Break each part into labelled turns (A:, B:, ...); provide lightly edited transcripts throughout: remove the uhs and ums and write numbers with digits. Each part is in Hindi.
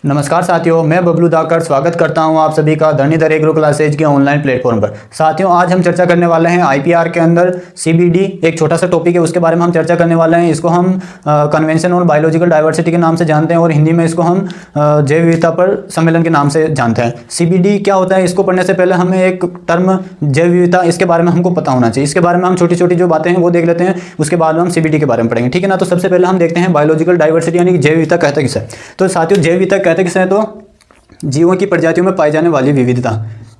A: नमस्कार साथियों, मैं बबलू दाकर स्वागत करता हूं आप सभी का धरणीधर एग्रो क्लासेज के ऑनलाइन प्लेटफॉर्म पर। साथियों, आज हम चर्चा करने वाले हैं आईपीआर के अंदर सीबीडी, एक छोटा सा टॉपिक है, उसके बारे में हम चर्चा करने वाले हैं। इसको हम कन्वेंशन और बायोलॉजिकल डाइवर्सिटी के नाम से जानते हैं और हिंदी में इसको हम जैव विविधता पर सम्मेलन के नाम से जानते हैं। सीबीडी क्या होता है, इसको पढ़ने से पहले हमें एक टर्म जैव विविधता, इसके बारे में हमको पता होना चाहिए। इसके बारे में हम छोटी छोटी जो बातें हैं वो देख लेते हैं, उसके बाद में हम सीबीडी के बारे में पढ़ेंगे, ठीक है ना। तो सबसे पहले हम देखते हैं बायोलॉजिकल डाइवर्सिटी यानी कि जैव विविधता कहता किसे है। तो साथियों, जैव विविधता कहते किसे है, तो जीवों की प्रजातियों में पाई जाने वाली विविधता।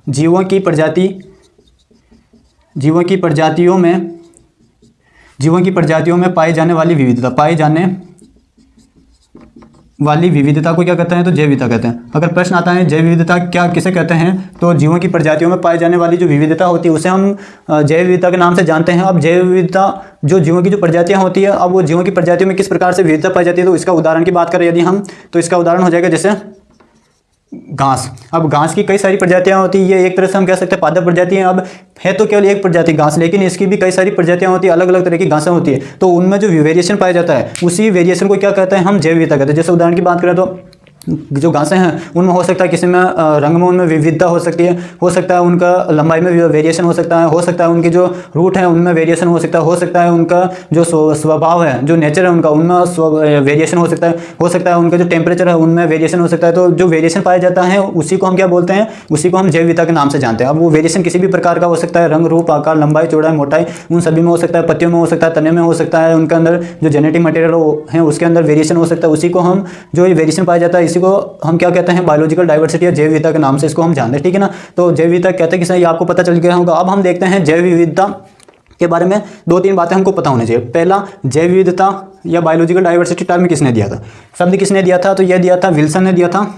A: जीवों की प्रजातियों में पाई जाने वाली विविधता, को क्या कहते हैं, तो जैव विविधता कहते हैं। अगर प्रश्न आता है जैव विविधता क्या किसे कहते हैं, तो जीवों की प्रजातियों में पाई जाने वाली जो विविधता होती है उसे हम जैव विविधता के नाम से जानते हैं। अब जैव विविधता जो जीवों की जो प्रजातियां होती है, अब वो जीवों की प्रजातियों में किस प्रकार से विविधता पाई जाती है, तो इसका उदाहरण की बात करें यदि हम, तो इसका उदाहरण हो जाएगा जैसे घास। अब घास की कई सारी प्रजातियां होती है, ये एक तरह से हम कह सकते हैं पादप प्रजाति है। अब है तो केवल एक प्रजाति घास, लेकिन इसकी भी कई सारी प्रजातियां होती है, अलग अलग तरह की घासें होती है। तो उनमें जो वेरिएशन पाया जाता है उसी वेरिएशन को क्या कहते हैं, हम जैव विविधता कहते हैं। जैसे उदाहरण की बात करें तो जो घासें हैं उनमें हो सकता है किसी में रंग में उनमें विविधता हो सकती है, हो सकता है उनका लंबाई में वेरिएशन हो सकता है उनकी जो रूट है उनमें वेरिएशन हो सकता है उनका जो स्वभाव है, जो नेचर है उनका, उनमें वेरिएशन हो सकता है उनका जो टेम्परेचर है उनमें वेरिएशन हो सकता है। तो जो वेरिएशन पाया जाता है उसी को हम क्या बोलते हैं, उसी को हम जैव विविधता के नाम से जानते हैं। अब वो वेरिएशन किसी भी प्रकार का हो सकता है, रंग, रूप, आकार, लंबाई, चौड़ाई, मोटाई, उन सभी में हो सकता है, पत्तियों में हो सकता है, तने में हो सकता है, उनके अंदर जो जेनेटिक मटेरियल है उसके अंदर वेरिएशन हो सकता है। उसी को हम, जो ये वेरिएशन पाया जाता है इसी को हम क्या कहते हैं, बायोलॉजिकल डाइवर्सिटी या जैव विविधता के नाम से इसको हम जानते हैं, ठीक है ना। तो जैव विविधता कहते हैं किसे, ये आपको पता चल गया होगा। अब हम देखते हैं जैव विविधता के बारे में दो तीन बातें हमको पता होनी चाहिए। पहला, जैव विविधता या बायोलॉजिकल डाइवर्सिटी टर्म किसने दिया था, शब्द किसने दिया था, तो यह दिया था विल्सन ने दिया था।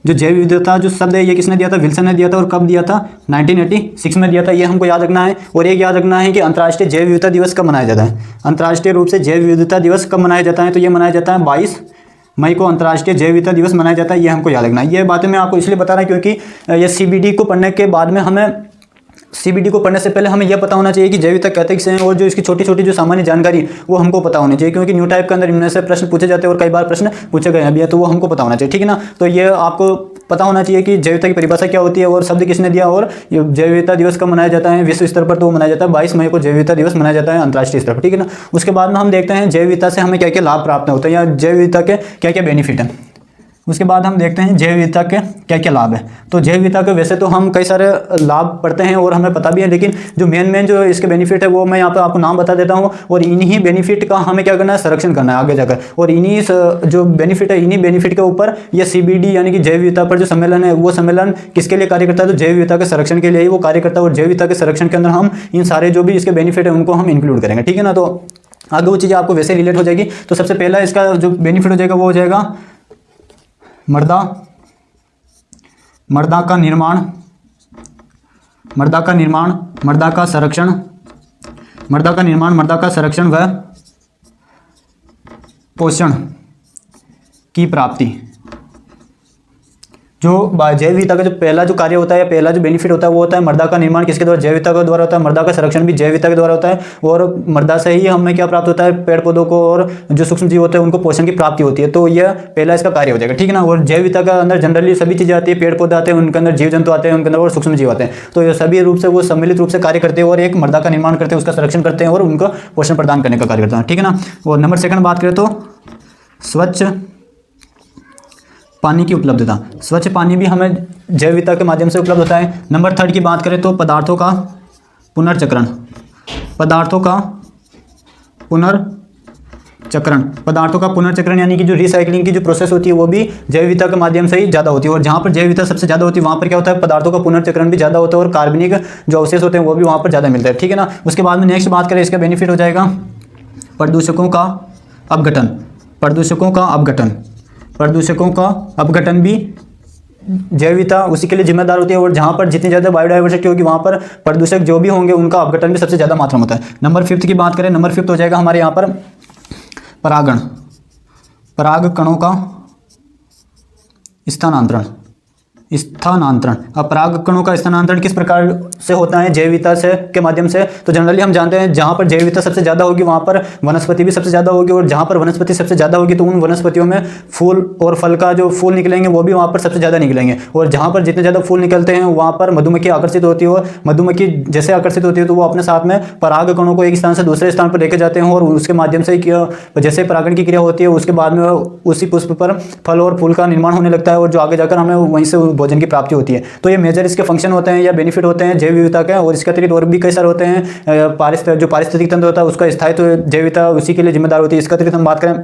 A: जो जैव विविधता जो शब्द है ये किसने दिया था, विल्सन ने दिया था। और कब दिया था, 1986 में दिया था। ये हमको याद रखना है। और एक याद रखना है कि अंतर्राष्ट्रीय जैव विविधता दिवस कब मनाया जाता है। अंतर्राष्ट्रीय रूप से जैव विविधता दिवस कब मनाया जाता है, तो ये मनाया जाता है 22 मई को अंतर्राष्ट्रीय जैव विविधता दिवस मनाया जाता है। ये हमको याद रखना है। ये बातें मैं आपको इसलिए बता रहा हूँ क्योंकि ये सीबीडी को पढ़ने के बाद में हमें, सीबीडी को पढ़ने से पहले हमें यह पता होना चाहिए कि जैव विविधता कहते किसे हैं, और जो इसकी छोटी छोटी जो सामान्य जानकारी वो हमको पता होनी चाहिए, क्योंकि न्यू टाइप के अंदर इनमें से प्रश्न पूछे जाते हैं और कई बार प्रश्न पूछे गए हैं, तो वो हमको पता होना चाहिए, ठीक है ना। तो ये आपको पता होना चाहिए कि जैव विविधता की परिभाषा क्या होती है और शब्द किसने दिया, और जैव विविधता दिवस कब मनाया जाता है विश्व स्तर पर, तो वो मनाया जाता है 22 मई को जैव विविधता दिवस मनाया जाता है अंतर्राष्ट्रीय स्तर पर, ठीक है ना। उसके बाद में हम देखते हैं जैव विविधता से हमें क्या क्या लाभ प्राप्त होते हैं या जैव विविधता के क्या क्या बेनिफिट हैं। उसके बाद हम देखते हैं जैव विविधता के क्या क्या लाभ है। तो जैव विविधता के वैसे तो हम कई सारे लाभ पढ़ते हैं और हमें पता भी है, लेकिन जो मेन जो इसके बेनिफिट है वो मैं यहाँ पे आपको नाम बता देता हूँ। और इन्हीं बेनिफिट का हमें क्या करना है, संरक्षण करना है आगे जाकर। और इन्हीं जो बेनिफिट है, इन्हीं बेनिफिट के ऊपर यह सीबीडी यानी कि जैव विविधता पर जो सम्मेलन है वो सम्मेलन किसके लिए कार्य करता है, तो जैव विविधता के संरक्षण के लिए ही वो कार्य करता है। और जैव विविधता के संरक्षण के अंदर हम इन सारे जो भी इसके बेनिफिट है उनको हम इंक्लूड करेंगे, ठीक है ना। तो आगे वो चीज़ें आपको वैसे रिलेट हो जाएगी। तो सबसे पहला इसका जो बेनिफिट हो जाएगा वो हो जाएगा मृदा का निर्माण, मृदा का संरक्षण व पोषण की प्राप्ति। जो जैव विविधता का जो पहला जो कार्य होता है, पहला जो बेनिफिट होता है वो होता है मृदा का निर्माण। किसके द्वारा, जैव विविधता के द्वारा होता है। मृदा का संरक्षण भी जैव विविधता के द्वारा होता है। और मृदा से ही हमें क्या प्राप्त होता है, पेड़ पौधों को और जो सूक्ष्म जीव होते हैं उनको पोषण की प्राप्ति होती है। तो यह पहला इसका कार्य हो जाएगा, ठीक है ना। और जैव विविधता का अंदर जनरली सभी चीज़ें आती है, पेड़ पौधे आते हैं, उनके अंदर जीव जंतु आते हैं, उनके अंदर और सूक्ष्म जीव आते हैं। तो ये सभी रूप से वो सम्मिलित रूप से कार्य करते हैं और एक मृदा का निर्माण करते हैं, उसका संरक्षण करते हैं और उनको पोषण प्रदान करने का कार्य करते हैं, ठीक है ना। और नंबर सेकंड बात करें तो स्वच्छ पानी की उपलब्धता। स्वच्छ पानी भी हमें जैव विविधता के माध्यम से उपलब्ध होता है। नंबर थर्ड की बात करें तो पदार्थों का पुनर्चक्रण यानी कि जो रिसाइकलिंग की जो प्रोसेस होती है वो भी जैव विविधता के माध्यम से ही ज़्यादा होती है। और जहाँ पर जैव विविधता सबसे ज़्यादा होती है वहाँ पर क्या होता है, पदार्थों का पुनर्चक्रण भी ज़्यादा होता है और कार्बनिक जो अवशेष होते हैं वो भी वहाँ पर ज़्यादा मिलता है, ठीक है ना। उसके बाद में नेक्स्ट बात करें, इसका बेनिफिट हो जाएगा प्रदूषकों का अपघटन भी जैव विविधता उसी के लिए जिम्मेदार होती है। और जहाँ पर जितनी ज़्यादा बायोडाइवर्सिटी होगी वहाँ पर प्रदूषक जो भी होंगे उनका अपघटन भी सबसे ज़्यादा मात्रा में होता है। नंबर फिफ्थ की बात करें, नंबर फिफ्थ हो जाएगा हमारे यहाँ पर पराग कणों का स्थानांतरण स्थानांतरण। अब परागकणों का स्थानांतरण किस प्रकार से होता है जैव विविधता से के माध्यम से, तो जनरली हम जानते हैं जहाँ पर जैव विविधता सबसे ज़्यादा होगी वहाँ पर वनस्पति भी सबसे ज़्यादा होगी, और जहाँ पर वनस्पति सबसे ज़्यादा होगी तो उन वनस्पतियों में फूल और फल का जो फूल निकलेंगे वो भी वहाँ पर सबसे ज़्यादा निकलेंगे, और जहाँ पर जितने ज़्यादा फूल निकलते हैं वहाँ पर मधुमक्खी आकर्षित होती है, और मधुमक्खी जैसे आकर्षित होती है तो वो अपने साथ में परागकणों को एक स्थान से दूसरे स्थान पर लेके जाते हैं, और उसके माध्यम से जैसे परागण की क्रिया होती है उसके बाद में उसी पुष्प पर फल और फूल का निर्माण होने लगता है, और जो आगे जाकर हमें वहीं से भोजन की प्राप्ति होती है। तो ये मेजर इसके फंक्शन होते हैं या बेनिफिट होते हैं जैव विविधता के, और इसके अतिरिक्त और भी कई सारे होते हैं। जो पारिस्थितिक तंत्र होता है उसका स्थायित्व जैव विविधता उसी के लिए जिम्मेदार होती है। इसके अतिरिक्त हम बात करें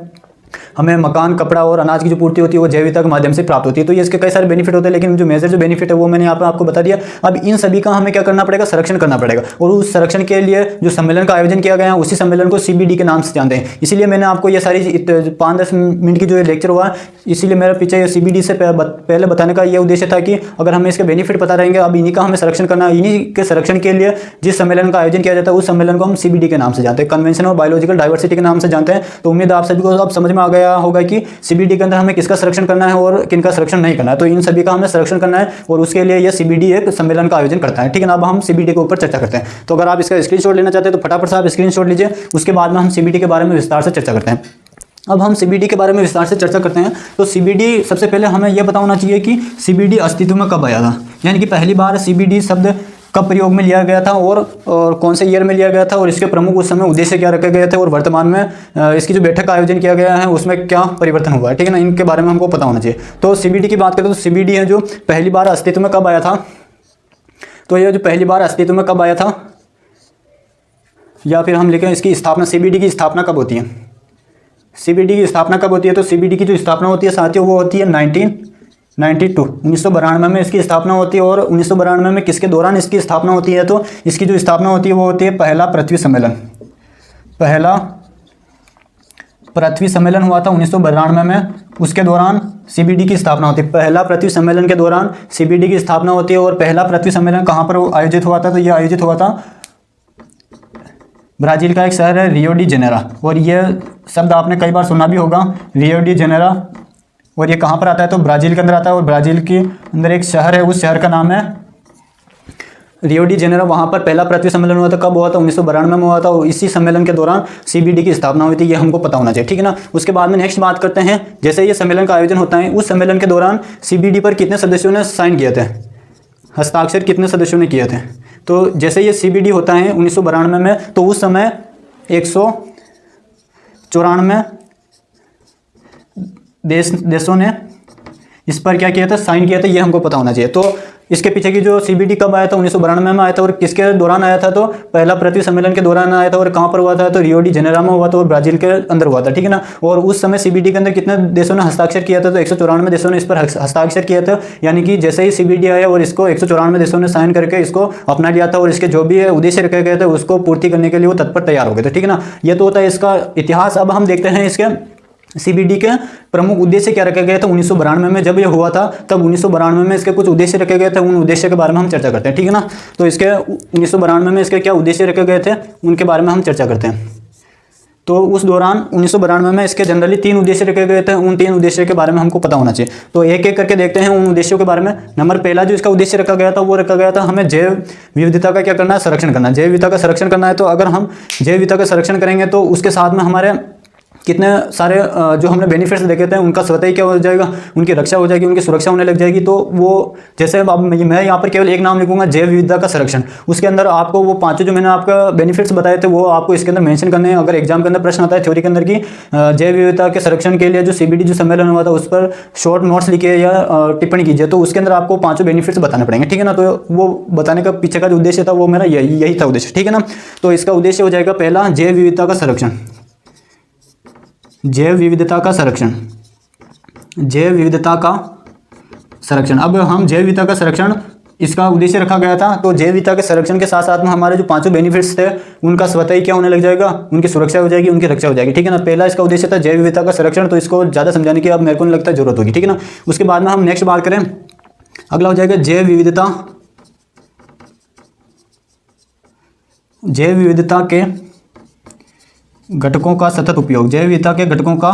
A: हमें मकान, कपड़ा और अनाज की जो पूर्ति होती है वो जैव विविधता के माध्यम से प्राप्त होती है। तो ये इसके कई सारे बेनिफिट होते हैं, लेकिन जो मेजर जो बेनिफिट है वो मैंने यहाँ पर आपको बता दिया। अब इन सभी का हमें क्या करना पड़ेगा, संरक्षण करना पड़ेगा, और उस संरक्षण के लिए जो सम्मेलन का आयोजन किया गया है उसी सम्मेलन को CBD के नाम से जानते हैं। इसीलिए मैंने आपको ये सारी 5-10 मिनट की जो लेक्चर हुआ, इसीलिए मेरा पीछे CBD से पहले बताने का ये उद्देश्य था कि अगर हमें इसके बेनिफिट पता रहेंगे, अब इन्हीं का हमें संरक्षण करना, इन्हीं के संरक्षण के लिए जिस सम्मेलन का आयोजन किया जाता है उस सम्मेलन को हम CBD के नाम से जानते हैं, कन्वेंशन ऑफ बायोलॉजिकल डाइवर्सिटी के नाम से जानते हैं। तो उम्मीद आप सभी को अब समझ में आ गया होगा कि CBD के अंदर हमें किसका संरक्षण करना है और किनका संरक्षण नहीं करना है। तो इन सभी का हमें संरक्षण करना है, और उसके लिए यह CBD एक सम्मेलन का आयोजन करता है। ठीक है ना। अब हम CBD के ऊपर चर्चा करते हैं। तो अगर आप इसका स्क्रीनशॉट लेना चाहते हैं तो फटाफट से आप स्क्रीनशॉट लीजिए, उसके बाद में हम CBD के बारे में विस्तार से चर्चा करते हैं। अब हम CBD के बारे में विस्तार से चर्चा करते हैं। तो CBD सबसे पहले हमें यह पता होना चाहिए कि CBD अस्तित्व में कब आया था, यानी कि पहली बार CBD शब्द कब प्रयोग में लिया गया था, और कौन से ईयर में लिया गया था, और इसके प्रमुख उस समय उद्देश्य क्या रखे गए थे, और वर्तमान में इसकी जो बैठक का आयोजन किया गया है उसमें क्या परिवर्तन हुआ है। ठीक है ना, इनके बारे में हमको पता होना चाहिए। तो CBD की बात करें तो CBD है जो पहली बार अस्तित्व में कब आया था, तो ये जो पहली बार अस्तित्व में कब आया था, या फिर हम लिखें इसकी स्थापना, CBD की स्थापना कब होती है, CBD की स्थापना कब होती है। तो CBD की जो स्थापना होती है साथियों वो होती है 1992 में इसकी स्थापना होती है। और 1992 में किसके दौरान इसकी स्थापना होती है, तो इसकी जो स्थापना होती है वो होती है पहला पृथ्वी सम्मेलन। पहला पृथ्वी सम्मेलन हुआ था 1992 में, उसके दौरान CBD की स्थापना होती है। पहला पृथ्वी सम्मेलन के दौरान CBD की स्थापना होती है। और पहला पृथ्वी सम्मेलन कहाँ पर आयोजित हुआ था, तो यह आयोजित हुआ था ब्राज़ील का एक शहर है रियो डी जेनेरो, और यह शब्द आपने कई बार सुना भी होगा, रियो डी जेनेरो। और ये कहाँ पर आता है, तो ब्राज़ील के अंदर आता है, और ब्राज़ील के अंदर एक शहर है, उस शहर का नाम है रियो डी जेनेरो। वहाँ पर पहला पृथ्वी सम्मेलन हुआ था, कब हुआ था, 1992 में हुआ था, और इसी सम्मेलन के दौरान CBD की स्थापना हुई थी। ये हमको पता होना चाहिए। ठीक है ना। उसके बाद में नेक्स्ट बात करते हैं, जैसे ये सम्मेलन का आयोजन होता है उस सम्मेलन के दौरान CBD पर कितने सदस्यों ने साइन किए थे, हस्ताक्षर कितने सदस्यों ने किए थे। तो जैसे ये CBD होता है 1992 में, तो उस समय 194 देशों ने इस पर क्या किया था, साइन किया था। ये हमको पता होना चाहिए। तो इसके पीछे की जो CBD कब आया था, 1992 में आया था, और किसके दौरान आया था, तो पहला पृथ्वी सम्मेलन के दौरान आया था। और कहाँ पर हुआ था, तो रियो डी जेनेरो में हुआ था, और ब्राज़ील के अंदर हुआ था। ठीक है ना। और उस समय CBD के अंदर कितने देशों ने हस्ताक्षर किया था, तो 194 देशों ने इस पर हस्ताक्षर किया था। यानी कि जैसे ही CBD आया और इसको 194 देशों ने साइन करके इसको अपना लिया था, और इसके जो भी उद्देश्य रखे गए थे उसको पूर्ति करने के लिए वो तत्पर तैयार हो गए थे। ठीक है ना। ये तो होता है इसका इतिहास। अब हम देखते हैं इसके CBD के प्रमुख उद्देश्य क्या रखे गए थे 1992 में, जब यह हुआ था तब 1992 में इसके कुछ उद्देश्य रखे गए थे। उन उद्देश्य के बारे में हम चर्चा करते हैं। ठीक है ना। तो इसके 1992 में इसके क्या उद्देश्य रखे गए थे उनके बारे में हम चर्चा करते हैं। तो उस दौरान 1992 में इसके जनरली 3 उद्देश्य रखे गए थे। उन 3 उद्देश्य के बारे में हमको पता होना चाहिए। तो एक एक करके देखते हैं उन उद्देश्यों के बारे में। नंबर पहला जो इसका उद्देश्य रखा गया था वो रखा गया था हमें जैव विविधता का क्या करना है, संरक्षण करना है। जैव विविधता का संरक्षण करना है। तो अगर हम जैव विविधता का संरक्षण करेंगे तो उसके साथ में हमारे कितने सारे जो हमने बेनिफिट्स देखे थे उनका स्वतः ही क्या हो जाएगा, उनकी रक्षा हो जाएगी, उनकी सुरक्षा होने लग जाएगी। तो वो जैसे अब मैं यहाँ पर केवल एक नाम लिखूंगा, जैव विविधता का संरक्षण। उसके अंदर आपको वो 5 जो मैंने आपका बेनिफिट्स बताए थे वो आपको इसके अंदर मेंशन करने हैं। अगर एग्जाम के अंदर प्रश्न आता है थ्योरी के अंदर की जैव विविधता के संरक्षण के लिए जो CBD जो सम्मेलन हुआ था उस पर शॉर्ट नोट्स लिखिए या टिप्पणी कीजिए, तो उसके अंदर आपको 5 बेनिफिट्स बताने पड़ेंगे। ठीक है ना। तो वो बताने का पीछे का जो उद्देश्य था वो मेरा यही था उद्देश्य। ठीक है ना। तो इसका उद्देश्य हो जाएगा पहला जैव विविधता का संरक्षण, जैव विविधता का संरक्षण, जैव विविधता का संरक्षण। अब हम जैव विविधता का संरक्षण इसका उद्देश्य रखा गया था। तो जैव विविधता के संरक्षण के साथ साथ में हमारे जो 5 बेनिफिट्स थे उनका स्वतः ही क्या होने लग जाएगा, उनकी सुरक्षा हो जाएगी, उनकी रक्षा हो जाएगी। ठीक है ना। पहला इसका उद्देश्य था जैव विविधता का संरक्षण। तो इसको ज़्यादा समझाने की अब मेरे को नहीं लगता जरूरत होगी। ठीक है ना। उसके बाद में हम नेक्स्ट बात करें, अगला हो जाएगा जैव विविधता, जैव विविधता के घटकों का सतत उपयोग, जैव विविधता के घटकों का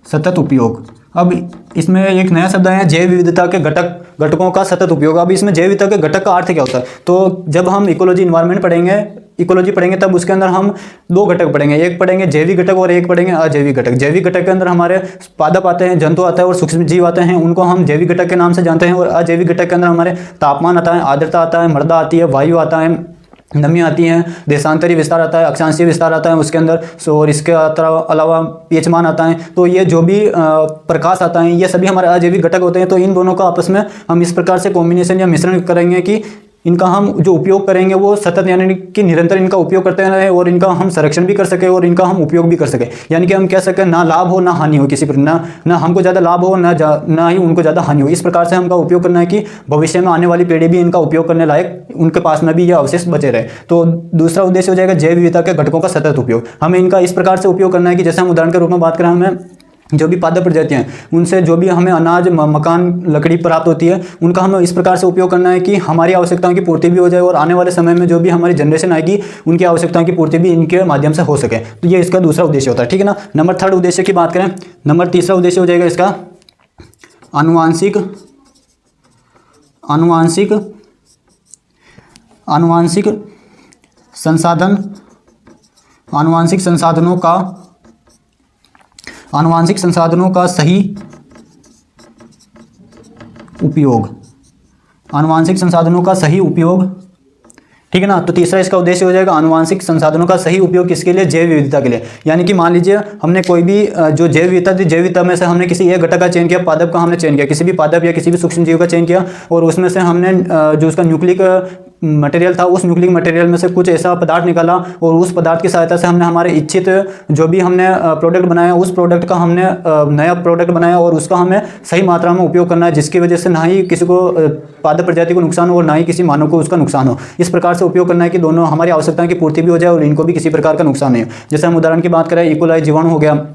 A: सतत उपयोग। अब इसमें एक नया शब्द आया जैव विविधता के घटक। घटकों का सतत उपयोग। अब इसमें जैव विविधता के घटक का अर्थ क्या होता है? तो जब हम इकोलॉजी इन्वायरमेंट पढ़ेंगे, इकोलॉजी पढ़ेंगे, तब उसके अंदर हम दो घटक पढ़ेंगे, एक पढ़ेंगे जैविक घटक और एक पढ़ेंगे अजैविक घटक। जैविक घटक के अंदर हमारे पादप आते हैं, जंतु आता है और सूक्ष्म जीव आते हैं, उनको हम जैविक घटक के नाम से जानते हैं। और अजैविक घटक के अंदर हमारे तापमान आता है, आर्द्रता आता है, मृदा आती है, वायु आता है, नमी आती है, देशांतरी विस्तार आता है, अक्षांशीय विस्तार आता है उसके अंदर, और इसके अलावा पीएच मान आता है। तो ये जो भी प्रकाश आता है, ये सभी हमारे अजैविक घटक होते हैं। तो इन दोनों का आपस में हम इस प्रकार से कॉम्बिनेशन या मिश्रण करेंगे कि इनका हम जो उपयोग करेंगे वो सतत यानी कि निरंतर इनका उपयोग करते रहें, और इनका हम संरक्षण भी कर सके और इनका हम उपयोग भी कर सके। यानी कि हम कह सकें ना लाभ हो ना हानि हो, किसी पर ना हमको ज़्यादा लाभ हो ना ही उनको ज़्यादा हानि हो। इस प्रकार से हमका उपयोग करना है कि भविष्य में आने वाली पीढ़ी भी इनका उपयोग करने लायक उनके पास में भी ये अवशेष बचे रहे। तो दूसरा उद्देश्य हो जाएगा जैव विविधता के घटकों का सतत उपयोग। हमें इनका इस प्रकार से उपयोग करना है कि जैसे हम उदाहरण के रूप में बात करें, हमें जो भी पादप प्रजातियां हैं उनसे जो भी हमें अनाज, मकान, लकड़ी प्राप्त होती है, उनका हमें इस प्रकार से उपयोग करना है कि हमारी आवश्यकताओं की पूर्ति भी हो जाए और आने वाले समय में जो भी हमारी जनरेशन आएगी उनकी आवश्यकताओं की पूर्ति भी इनके माध्यम से हो सके। तो ये इसका दूसरा उद्देश्य होता है, ठीक है ना। नंबर थर्ड उद्देश्य की बात करें, नंबर तीसरा उद्देश्य हो जाएगा इसका आनुवांशिक संसाधनों का सही उपयोग, ठीक है ना। तो तीसरा इसका उद्देश्य हो जाएगा आनुवांशिक संसाधनों का सही उपयोग, किसके लिए? जैव विविधता के लिए। यानी कि मान लीजिए हमने कोई भी जो जैव विविधता थी, जैव विविधता में से हमने किसी एक घटक का चयन किया, पादप का हमने चयन किया, किसी भी पादप या किसी भी सूक्ष्म जीव का चयन किया, और उसमें से हमने जो उसका न्यूक्लिक मटेरियल था, उस न्यूक्लिक मटेरियल में से कुछ ऐसा पदार्थ निकाला, और उस पदार्थ की सहायता से हमने हमारे इच्छित जो भी हमने प्रोडक्ट बनाया, उस प्रोडक्ट का हमने नया प्रोडक्ट बनाया, और उसका हमें सही मात्रा में उपयोग करना है, जिसकी वजह से ना ही किसी को पादप प्रजाति को नुकसान हो और ना ही किसी मानव को उसका नुकसान हो। इस प्रकार से उपयोग करना है कि दोनों हमारी आवश्यकताओं की पूर्ति भी हो जाए और इनको भी किसी प्रकार का नुकसान नहीं हो। जैसे हम उदाहरण की बात करें, इकोलाई जीवाणु हो गया,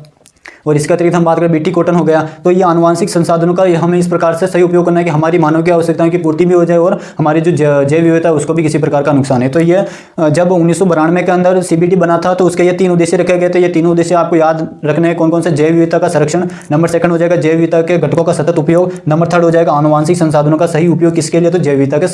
A: और इसके अतिरिक्त हम बात करें बीटी कॉटन हो गया। तो ये आनुवांशिक संसाधनों का हमें इस प्रकार से सही उपयोग करना है कि हमारी मानव की आवश्यकताओं की पूर्ति भी हो जाए और हमारी जो जैव विविधता है उसको भी किसी प्रकार का नुकसान है। तो ये जब 1992 के अंदर CBD बना था तो उसके ये 3 उद्देश्य रखे गए थे। ये 3 उद्देश्य आपको याद रखने हैं कौन कौन से? जैव विविधता का संरक्षण, नंबर सेकंड हो जाएगा जैव विविधता के घटकों का सतत उपयोग, नंबर थर्ड हो जाएगा आनुवांशिक संसाधनों का सही उपयोग, किसके लिए? तो जैव विविधता के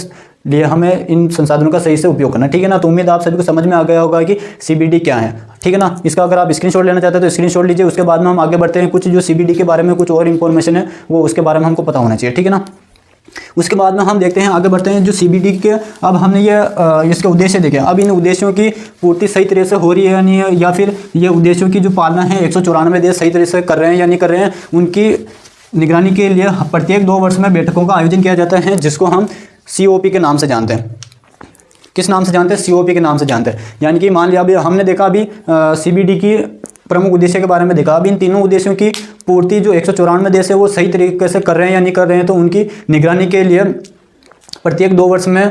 A: लिए हमें इन संसाधनों का सही से उपयोग करना, ठीक है ना। तो उम्मीद आप सभी को समझ में आ गया होगा कि CBD क्या है, ठीक है ना। इसका अगर आप स्क्रीनशॉट लेना चाहते हैं तो स्क्रीनशॉट लीजिए। उसके बाद में हम आगे बढ़ते हैं, कुछ जो CBD के बारे में कुछ और इन्फॉर्मेशन है वो उसके बारे में हमको पता होना चाहिए, ठीक है ना। उसके बाद में हम देखते हैं, आगे बढ़ते हैं जो CBD के, अब हमने ये इसके उद्देश्य देखे। अब इन उद्देश्यों की पूर्ति सही तरह से हो रही है या नहीं है, या फिर ये उद्देश्यों की जो पालना है 194 देश सही तरह से कर रहे हैं या नहीं कर रहे हैं, उनकी निगरानी के लिए प्रत्येक 2 वर्ष में बैठकों का आयोजन किया जाता है, जिसको हम COP के नाम से जानते हैं। किस नाम से जानते हैं? COP के नाम से जानते हैं। यानी कि मान लिया अभी हमने देखा अभी CBD की प्रमुख उद्देश्य के बारे में देखा। अब इन तीनों उद्देश्यों की पूर्ति जो 194 देश है वो सही तरीके से कर रहे हैं या नहीं कर रहे हैं, तो उनकी निगरानी के लिए प्रत्येक 2 वर्ष में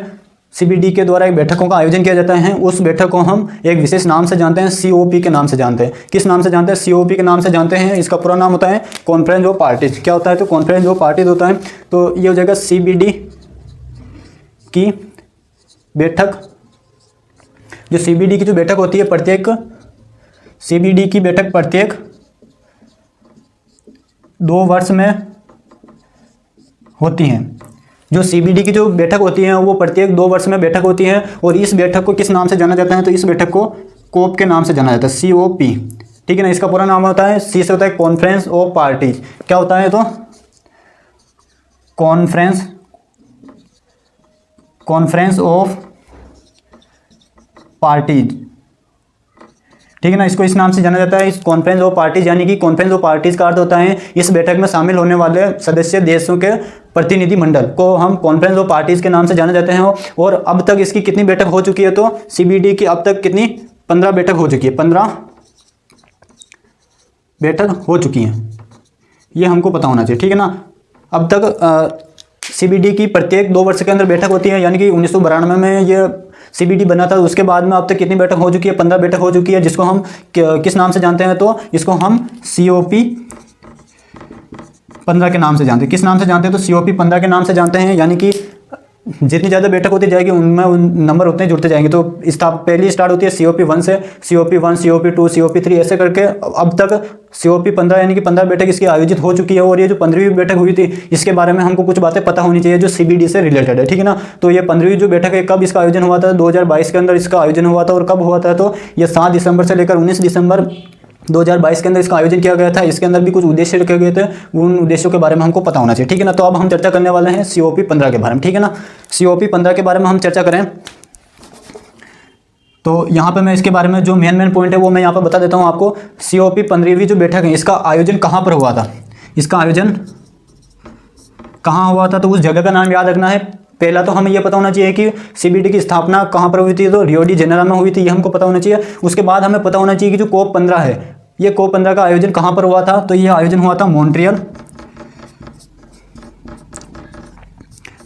A: CBD के द्वारा एक बैठकों का आयोजन किया जाता है। उस बैठक को हम एक विशेष नाम से जानते हैं, COP के नाम से जानते हैं। किस नाम से जानते हैं? COP के नाम से जानते हैं। इसका पूरा नाम होता है कॉन्फ्रेंस ऑफ पार्टीज। क्या होता है? तो कॉन्फ्रेंस ऑफ पार्टीज होता है। तो ये हो जाएगा CBD की बैठक। जो CBD की जो बैठक होती है CBD की बैठक प्रत्येक 2 वर्ष में होती हैं। जो CBD की जो बैठक होती है वो प्रत्येक 2 वर्ष में बैठक होती है। और इस बैठक को किस नाम से जाना जाता है? तो इस बैठक को COP के नाम से जाना जाता है, COP, ठीक है ना। इसका पूरा नाम होता है, C से होता है कॉन्फ्रेंस ऑफ पार्टीज। क्या होता है? तो कॉन्फ्रेंस ऑफ पार्टीज, ठीक है ना। इसको इस नाम से जाना जाता है, इस कॉन्फ्रेंस ऑफ पार्टीज। यानी कि कॉन्फ्रेंस ऑफ पार्टीज का अर्थ होता है इस बैठक में शामिल होने वाले सदस्य देशों के प्रतिनिधि मंडल को हम कॉन्फ्रेंस ऑफ पार्टीज के नाम से जाने जाते हैं। और अब तक इसकी कितनी बैठक हो चुकी है? तो CBD की अब तक कितनी? 15 बैठक हो चुकी है। 15 बैठक हो चुकी हैं, ये हमको पता होना चाहिए, ठीक है ना। अब तक CBD की प्रत्येक 2 वर्ष के अंदर बैठक होती है। यानी कि 1992 में ये CBD बना था, उसके बाद में अब तक कितनी बैठक हो चुकी है? 15 बैठक हो चुकी है, जिसको हम किस नाम से जानते हैं? तो इसको हम COP 15 के नाम से जानते हैं। किस नाम से जानते हैं? तो COP 15 के नाम से जानते हैं। यानी कि जितनी ज़्यादा बैठक होती जाएगी उनमें उन नंबर उतने जुड़ते जाएंगे। तो पहली स्टार्ट होती है COP1 से, COP1, COP2, COP3 ऐसे करके अब तक COP15 यानी कि 15 बैठक इसकी आयोजित हो चुकी है। और ये जो 15वीं बैठक हुई थी इसके बारे में हमको कुछ बातें पता होनी चाहिए जो CBD से रिलेटेड है, ठीक है ना। तो ये 15वीं जो बैठक है कब इसका आयोजन हुआ था, 2022 के अंदर इसका आयोजन हुआ था। और कब हुआ था, तो ये 7 दिसंबर से लेकर 19 दिसंबर 2022 के अंदर इसका आयोजन किया गया था। इसके अंदर भी कुछ उद्देश्य रखे गए थे, उन उद्देश्यों के बारे में हमको पता होना चाहिए, ठीक है ना। तो अब हम चर्चा करने वाले हैं COP15 के बारे में, ठीक है ना। COP15 के बारे में हम चर्चा करें तो यहाँ पे मैं इसके बारे में जो मेन पॉइंट है वो मैं यहाँ पर बता देता हूँ आपको। COP15वीं जो बैठक है इसका आयोजन कहाँ पर हुआ था, इसका आयोजन कहाँ हुआ था, तो उस जगह का नाम याद रखना है। पहला तो हमें यह पता होना चाहिए कि CBD की स्थापना कहाँ पर हुई थी, तो रियो डी जेनेरो में हुई थी, ये हमको पता होना चाहिए। उसके बाद हमें पता होना चाहिए कि जो COP15 है, ये COP15 का आयोजन कहाँ पर हुआ था, तो ये आयोजन हुआ था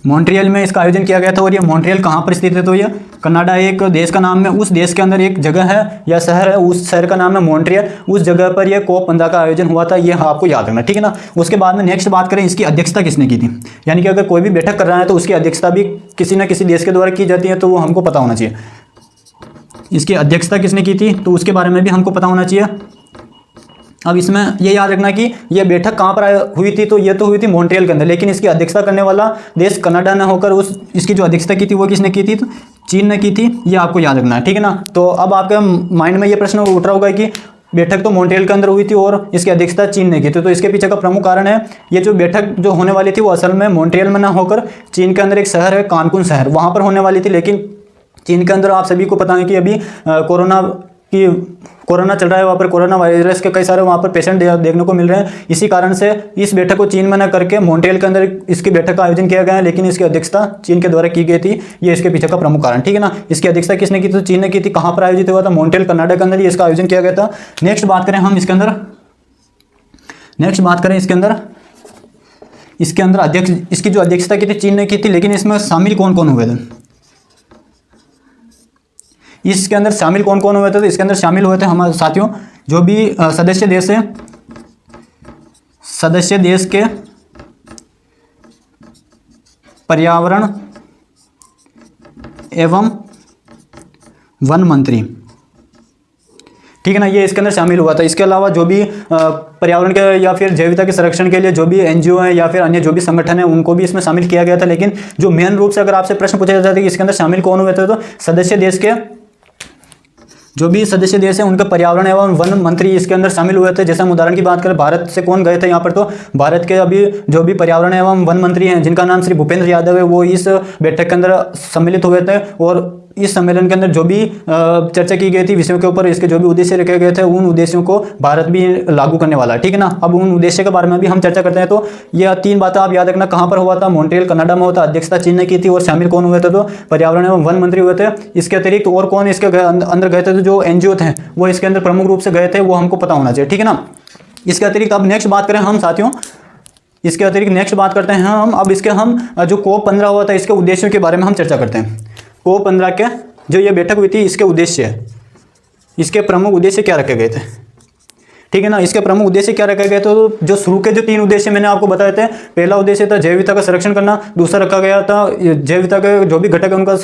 A: मॉन्ट्रियल में इसका आयोजन किया गया था। और ये मॉन्ट्रियल कहाँ पर स्थित है, तो ये कनाडा एक देश का नाम है, उस देश के अंदर एक जगह है या शहर है, उस शहर का नाम है मॉन्ट्रियल। उस जगह पर ये COP15 का आयोजन हुआ था, ये आपको याद रखना, ठीक है ना। उसके बाद में नेक्स्ट बात करें इसकी अध्यक्षता किसने की थी, यानी कि अगर कोई भी बैठक कर रहा है तो उसकी अध्यक्षता भी किसी न किसी देश के द्वारा की जाती है, तो वो हमको पता होना चाहिए। इसकी अध्यक्षता किसने की थी तो उसके बारे में भी हमको पता होना चाहिए। अब इसमें ये याद रखना कि ये बैठक कहाँ पर हुई थी, तो ये तो हुई थी मॉन्ट्रियल के अंदर, लेकिन इसकी अध्यक्षता करने वाला देश कनाडा न होकर इसकी जो अध्यक्षता की थी वो किसने की थी, तो चीन ने की थी, ये आपको याद रखना है, ठीक है ना। तो अब आपके माइंड में ये प्रश्न उठ रहा होगा कि बैठक तो मॉन्ट्रियल के अंदर हुई थी और इसकी अध्यक्षता चीन ने की थी, तो इसके पीछे का प्रमुख कारण है ये जो बैठक जो होने वाली थी वो असल में मॉन्ट्रियल में ना होकर चीन के अंदर एक शहर है कानकुन शहर, वहाँ पर होने वाली थी। लेकिन चीन के अंदर आप सभी को पता है कि अभी कोरोना चल रहा है, वहाँ पर कोरोना वायरस के कई सारे वहाँ पर पेशेंट देखने को मिल रहे हैं। इसी कारण से इस बैठक को चीन में न करके मॉन्ट्रियल के अंदर इसकी बैठक का आयोजन किया गया है, लेकिन इसकी अध्यक्षता चीन के द्वारा की गई थी, ये इसके पीछे का प्रमुख कारण, ठीक है ना। इसकी अध्यक्षता किसने की, तो चीन ने की थी। कहाँ पर आयोजित हुआ था, मॉन्ट्रियल कनाडा के अंदर ही इसका आयोजन किया गया था। नेक्स्ट बात करें हम इसके अंदर अध्यक्ष, इसकी जो अध्यक्षता की थी चीन ने की थी, लेकिन इसमें शामिल कौन कौन हुए थे, इसके अंदर शामिल कौन कौन हुए थे, तो इसके अंदर शामिल हुए थे हमारे साथियों जो भी सदस्य देश है, सदस्य देश के पर्यावरण एवं वन मंत्री, ठीक है ना, ये इसके अंदर शामिल हुआ था। इसके अलावा जो भी पर्यावरण के या फिर जैव विविधता के संरक्षण के लिए जो भी NGO हैं या फिर अन्य जो भी संगठन है उनको भी इसमें शामिल किया गया था। लेकिन जो मेन रूप से अगर आपसे प्रश्न पूछा जाता है कि इसके अंदर शामिल कौन हुए थे, तो सदस्य देश के जो भी सदस्य देश हैं उनके पर्यावरण एवं वन मंत्री इसके अंदर शामिल हुए थे। जैसे हम उदाहरण की बात करें भारत से कौन गए थे यहाँ पर, तो भारत के अभी जो भी पर्यावरण एवं वन मंत्री हैं जिनका नाम श्री भूपेंद्र यादव है, वो इस बैठक के अंदर सम्मिलित हुए थे। और इस सम्मेलन के अंदर जो भी चर्चा की गई थी विषयों के ऊपर, इसके जो भी उद्देश्य रखे गए थे उन उद्देश्यों को भारत भी लागू करने वाला है, ठीक है ना। अब उन उद्देश्य के बारे में भी हम चर्चा करते हैं। तो ये 3 बातें आप याद रखना, कहाँ पर हुआ था, मॉन्ट्रियल कनाडा में होता, अध्यक्षता चीन ने की थी, और शामिल कौन हुए थे, तो पर्यावरण एवं वन मंत्री हुए थे। इसके अतिरिक्त और कौन इसके अंदर गए थे, तो जो NGO थे वो इसके अंदर प्रमुख रूप से गए थे, वो हमको पता होना चाहिए, ठीक है ना। इसके अतिरिक्त अब नेक्स्ट बात करें हम साथियों, इसके अतिरिक्त नेक्स्ट बात करते हैं हम अब इसके हम जो COP15 हुआ था इसके उद्देश्यों के बारे में हम चर्चा करते हैं। COP15 के जो ये बैठक हुई थी इसके उद्देश्य, इसके प्रमुख उद्देश्य क्या रखे गए थे, ठीक है ना। इसके प्रमुख उद्देश्य क्या रखे गए थे, तो जो शुरू के जो 3 उद्देश्य मैंने आपको बताए थे, पहला उद्देश्य था जैव विविधता का संरक्षण करना, दूसरा रखा गया था जैव विविधता के जो भी घटक है उनका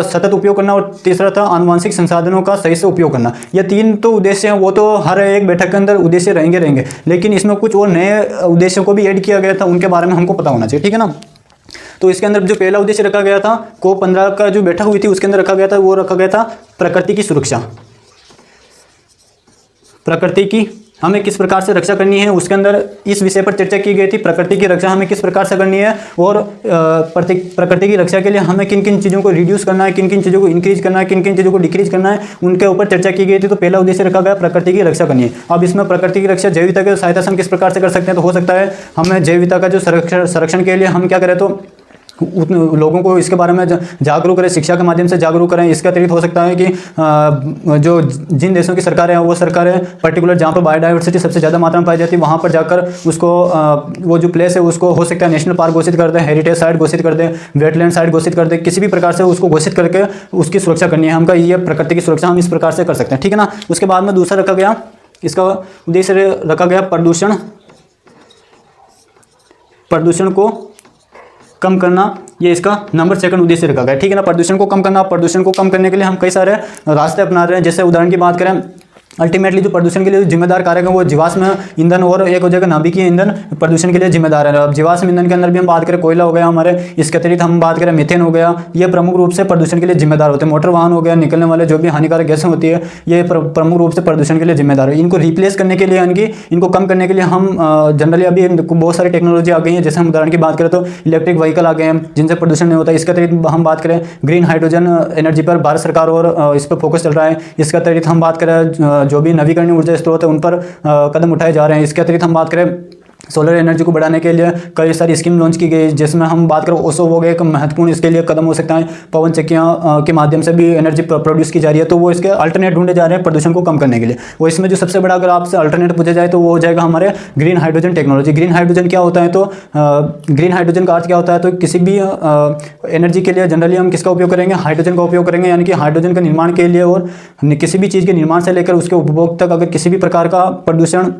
A: सतत उपयोग करना, और तीसरा था आनुवंशिक संसाधनों का सही से उपयोग करना। ये 3 तो उद्देश्य हैं, वो तो हर एक बैठक के अंदर उद्देश्य रहेंगे, लेकिन इसमें कुछ और नए उद्देश्यों को भी ऐड किया गया था, उनके बारे में हमको पता होना चाहिए, ठीक है ना। तो इसके अंदर जो पहला उद्देश्य रखा गया था COP15 का जो बैठक हुई थी उसके अंदर रखा गया था, वो रखा गया था प्रकृति की सुरक्षा। प्रकृति की हमें किस प्रकार से रक्षा करनी है, उसके अंदर इस विषय पर चर्चा की गई थी। प्रकृति की रक्षा हमें किस प्रकार से करनी है, और प्रकृति की रक्षा के लिए हमें किन किन चीज़ों को रिड्यूस करना है, किन किन चीज़ों को इंक्रीज करना है, किन किन चीज़ों को डिक्रीज करना है, उनके ऊपर चर्चा की गई थी। तो पहला उद्देश्य रखा गया प्रकृति की रक्षा करनी है। अब इसमें प्रकृति की रक्षा जैव विविधता की सहायता से हम किस प्रकार से कर सकते हैं, तो हो सकता है हमें जैव विविधता का जो संरक्षण के लिए हम क्या करें, तो लोगों को इसके बारे में जागरूक करें, शिक्षा के माध्यम से जागरूक करें। इसके अतिरिक्त हो सकता है कि जो जिन देशों की सरकारें हैं वो सरकारें पर्टिकुलर जहाँ पर बायोडाइवर्सिटी सबसे ज़्यादा मात्रा में पाई जाती है वहाँ पर जाकर उसको वो जो प्लेस है उसको हो सकता है नेशनल पार्क घोषित कर दें, हेरिटेज साइट घोषित कर दें, वेटलैंड साइट घोषित कर दें, किसी भी प्रकार से उसको घोषित करके उसकी सुरक्षा करनी है। हमका ये प्रकृति की सुरक्षा हम इस प्रकार से कर सकते हैं, ठीक है ना। उसके बाद में दूसरा रखा गया, इसका उद्देश्य रखा गया प्रदूषण को कम करना ये इसका नंबर सेकंड उद्देश्य रखा गया है, ठीक है ना। प्रदूषण को कम करना, प्रदूषण को कम करने के लिए हम कई सारे रास्ते अपना रहे हैं। जैसे उदाहरण की बात करें, अल्टीमेटली जो प्रदूषण के लिए जिम्मेदार कारक है वो जीवाश्म ईंधन और एक हो जाएगा नाभिकीय ईंधन प्रदूषण के लिए जिम्मेदार है। अब जीवाश्म ईंधन के अंदर भी हम बात करें कोयला हो गया हमारे, इसके अतिरिक्त हम बात करें मीथेन हो गया, ये प्रमुख रूप से प्रदूषण के लिए जिम्मेदार होते हैं। मोटर वाहन हो गया, निकलने वाले जो भी हानिकारक गैसें होती है ये प्रमुख रूप से प्रदूषण के लिए जिम्मेदार है। इनको रिप्लेस करने के लिए इनको कम करने के लिए हम जनरली अभी बहुत सारी टेक्नोलॉजी आ गई है। जैसे हम उदाहरण की बात करें तो इलेक्ट्रिक व्हीकल आ गए हैं जिनसे प्रदूषण नहीं होता। इसके अतिरिक्त हम बात करें ग्रीन हाइड्रोजन एनर्जी पर भारत सरकार और इस पर फोकस चल रहा है। इसके अतिरिक्त हम बात करें जो भी नवीकरणीय ऊर्जा स्रोत है उन पर कदम उठाए जा रहे हैं। इसके अतिरिक्त हम बात करें सोलर एनर्जी को बढ़ाने के लिए कई सारी स्कीम लॉन्च की गई, जिसमें हम बात करें ओसो हो गया एक महत्वपूर्ण इसके लिए कदम हो सकता है। पवन चक्कियाँ के माध्यम से भी एनर्जी प्रोड्यूस की जा रही है, तो वो इसके अल्टरनेट ढूंढे जा रहे हैं प्रदूषण को कम करने के लिए। वो इसमें जो सबसे बड़ा अगर आपसे अल्टरनेट पूछा जाए तो वो हो जाएगा हमारे green hydrogen technology. Green hydrogen क्या होता है, तो ग्रीन हाइड्रोजन का अर्थ क्या होता है, तो किसी भी एनर्जी के लिए जनरली हम किसका उपयोग करेंगे, हाइड्रोजन का उपयोग करेंगे। यानी कि हाइड्रोजन के निर्माण के लिए और किसी भी चीज़ के निर्माण से लेकर उसके उपभोग तक अगर किसी भी प्रकार का प्रदूषण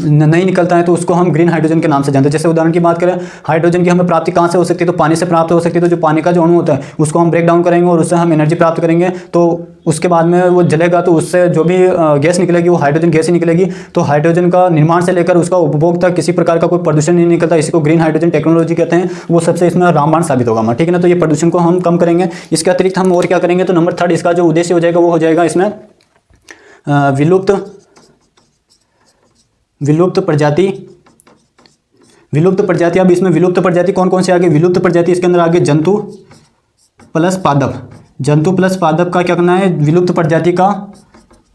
A: नहीं निकलता है तो उसको हम ग्रीन हाइड्रोजन के नाम से जानते हैं। जैसे उदाहरण की बात करें, हाइड्रोजन की हमें प्राप्ति कहाँ से हो सकती है, तो पानी से प्राप्त हो सकती है। तो जो पानी का जो अणु होता है उसको हम ब्रेक डाउन करेंगे और उससे हम एनर्जी प्राप्त करेंगे, तो उसके बाद में वो जलेगा तो उससे जो भी गैस निकलेगी वो हाइड्रोजन गैस ही निकलेगी। तो हाइड्रोजन का निर्माण से लेकर उसका उपभोग तक किसी प्रकार का कोई प्रदूषण नहीं निकलता। इसी को ग्रीन हाइड्रोजन टेक्नोलॉजी कहते हैं। वो सबसे इसमें रामबाण साबित होगा हमारा, ठीक है ना। तो ये प्रदूषण को हम कम करेंगे। इसके अतिरिक्त हम और क्या करेंगे, तो नंबर थर्ड इसका जो उद्देश्य हो जाएगा वो हो जाएगा इसमें विलुप्त प्रजाति। अब इसमें विलुप्त प्रजाति कौन कौन से आगे, विलुप्त प्रजाति इसके अंदर आगे जंतु प्लस पादप का क्या करना है, विलुप्त प्रजाति का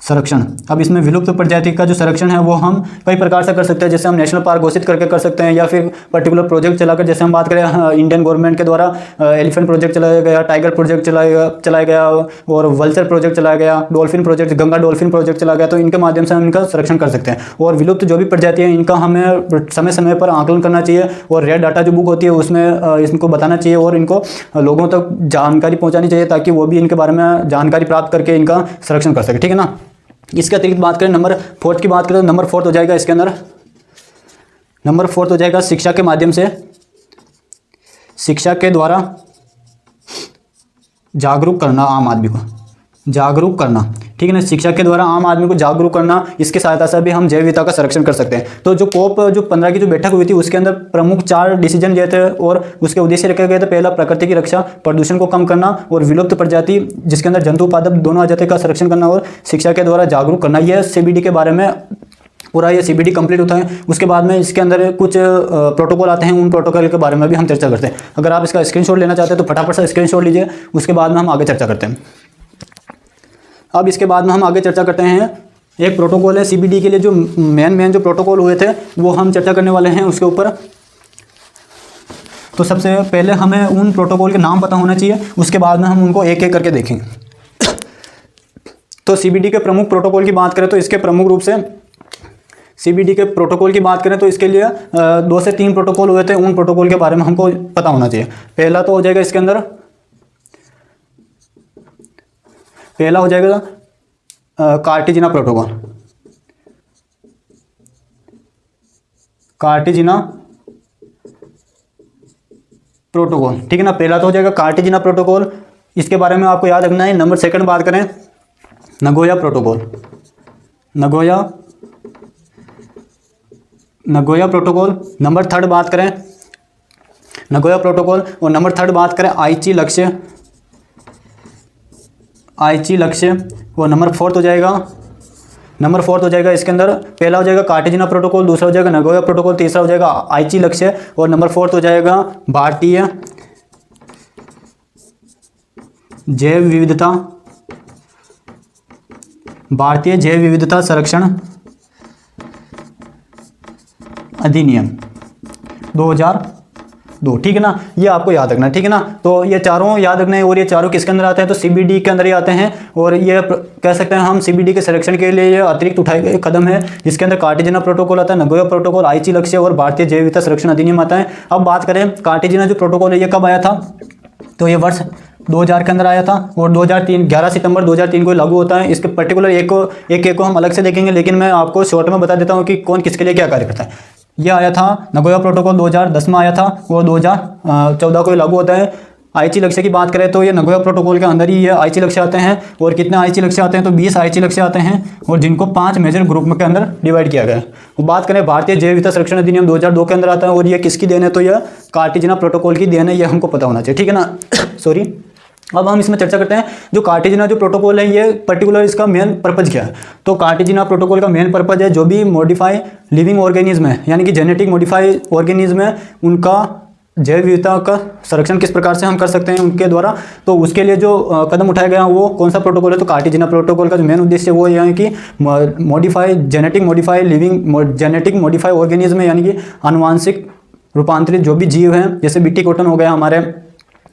A: संरक्षण। अब इसमें विलुप्त प्रजाति का जो संरक्षण है वो हम कई प्रकार से कर सकते हैं। जैसे हम नेशनल पार्क घोषित करके कर सकते हैं, या फिर पर्टिकुलर प्रोजेक्ट चलाकर, जैसे हम बात करें इंडियन गवर्नमेंट के द्वारा एलिफेंट प्रोजेक्ट चलाया गया, टाइगर प्रोजेक्ट चलाया गया और वल्चर प्रोजेक्ट चलाया गया, dolphin project, Ganga dolphin project चलाया गया। तो इनके माध्यम से हम इनका संरक्षण कर सकते हैं। और विलुप्त जो भी प्रजाति है इनका हमें समय समय पर आकलन करना चाहिए और रेड डाटा जो बुक होती है उसमें इनको बताना चाहिए और इनको लोगों तक जानकारी पहुँचानी चाहिए, ताकि वो भी इनके बारे में जानकारी प्राप्त करके इनका संरक्षण कर सके, ठीक है ना। इसके अतिरिक्त बात करें नंबर फोर्थ की बात करें तो नंबर फोर्थ हो जाएगा इसके अंदर, नंबर फोर्थ हो जाएगा शिक्षा के माध्यम से, शिक्षा के द्वारा जागरूक करना, आम आदमी को जागरूक करना, ठीक है ना। शिक्षा के द्वारा आम आदमी को जागरूक करना, इसकी सहायता से भी हम जैव विविधता का संरक्षण कर सकते हैं। तो जो COP जो 15 की जो बैठक हुई थी उसके अंदर प्रमुख 4 डिसीजन दिए थे और उसके उद्देश्य रखे गए थे। पहला प्रकृति की रक्षा, प्रदूषण को कम करना और विलुप्त प्रजाति जिसके अंदर जंतु पादप दोनों आ जाते का संरक्षण करना और शिक्षा के द्वारा जागरूक करना। यह CBD के बारे में पूरा ये CBD कंप्लीट होता है। उसके बाद में इसके अंदर कुछ प्रोटोकॉल आते हैं, उन प्रोटोकॉल के बारे में भी हम चर्चा करते हैं। अगर आप इसका स्क्रीनशॉट लेना चाहते हैं तो फटाफट से स्क्रीनशॉट लीजिए, उसके बाद में हम आगे चर्चा करते हैं। अब इसके बाद में हम आगे चर्चा करते हैं, एक प्रोटोकॉल है CBD के लिए, जो मेन जो प्रोटोकॉल हुए थे वो हम चर्चा करने वाले हैं उसके ऊपर। तो सबसे पहले हमें उन प्रोटोकॉल के नाम पता होना चाहिए, उसके बाद में हम उनको एक एक करके देखेंगे। तो CBD के प्रमुख प्रोटोकॉल की बात करें तो इसके प्रमुख रूप से CBD के प्रोटोकॉल की बात करें तो इसके लिए 2 से 3 प्रोटोकॉल हुए थे। उन प्रोटोकॉल के बारे में हमको पता होना चाहिए। पहला तो हो जाएगा इसके अंदर, पहला हो जाएगा कार्टेजिना प्रोटोकॉल, ठीक है ना। पहला तो हो जाएगा कार्टेजिना प्रोटोकॉल, इसके बारे में आपको याद रखना है। नंबर सेकंड बात करें नगोया प्रोटोकॉल, नंबर थर्ड बात करें नगोया प्रोटोकॉल और नंबर थर्ड बात करें आईची लक्ष्य और नंबर फोर्थ हो जाएगा इसके अंदर, पहला हो जाएगा कार्टेजिना प्रोटोकॉल, दूसरा हो जाएगा नगोया प्रोटोकॉल, तीसरा हो जाएगा आईची लक्ष्य और नंबर फोर्थ हो जाएगा भारतीय जैव विविधता संरक्षण अधिनियम 2002, ठीक है ना। ये आपको याद रखना है, ठीक है ना। तो ये चारों याद रखना है और ये चारों किसके अंदर आते हैं, तो CBD के अंदर ही आते हैं। और ये कह सकते हैं हम CBD के संरक्षण के लिए ये अतिरिक्त उठाए गए कदम है, जिसके अंदर कार्टेजिना प्रोटोकॉल आता है, नगोया प्रोटोकॉल, आईची लक्ष्य और भारतीय जैव विविधता संरक्षण अधिनियम आता है। अब बात करें कार्टेजिना जो प्रोटोकॉल है ये कब आया था, तो ये वर्ष 2000 के अंदर आया था और 11 सितंबर 2003 को लागू होता है। इसके पर्टिकुलर एक को हम अलग से देखेंगे, लेकिन मैं आपको शॉर्ट में बता देता हूँ कि कौन किसके लिए क्या कार्य करता है। यह आया था, नगोया प्रोटोकॉल 2010 में आया था और 2014 को लागू होता है। आईची लक्ष्य की बात करें तो ये नगोया प्रोटोकॉल के अंदर ही ये आईची लक्ष्य आते हैं, और कितने आईची लक्ष्य आते हैं तो 20 आईची लक्ष्य आते हैं, और जिनको 5 मेजर ग्रुप के अंदर डिवाइड किया गया है। वो बात करें भारतीय जैव विविधता संरक्षण अधिनियम 2002 के अंदर आता है, और ये किसकी देन है तो यह कार्टेजिना प्रोटोकॉल की देन है, ये हमको पता होना चाहिए, ठीक है ना। सॉरी, अब हम इसमें चर्चा करते हैं जो कार्टेजिना जो प्रोटोकॉल है ये पर्टिकुलर इसका मेन पर्पज क्या है। तो कार्टेजिना प्रोटोकॉल का मेन पर्पज है जो भी मॉडिफाई लिविंग ऑर्गेनिज्म है, यानी कि जेनेटिक मॉडिफाई ऑर्गेनिज्म है, उनका जैव विविधता का संरक्षण किस प्रकार से हम कर सकते हैं उनके द्वारा। तो उसके लिए जो कदम उठाया गया वो कौन सा प्रोटोकॉल है तो कार्टेजिना प्रोटोकॉल का जो मेन उद्देश्य वो यह है कि जेनेटिक मॉडिफाई ऑर्गेनिज्म है, यानी कि आनुवांशिक रूपांतरित जो भी जीव हैं, जैसे बीटी कॉटन हो गया, हमारे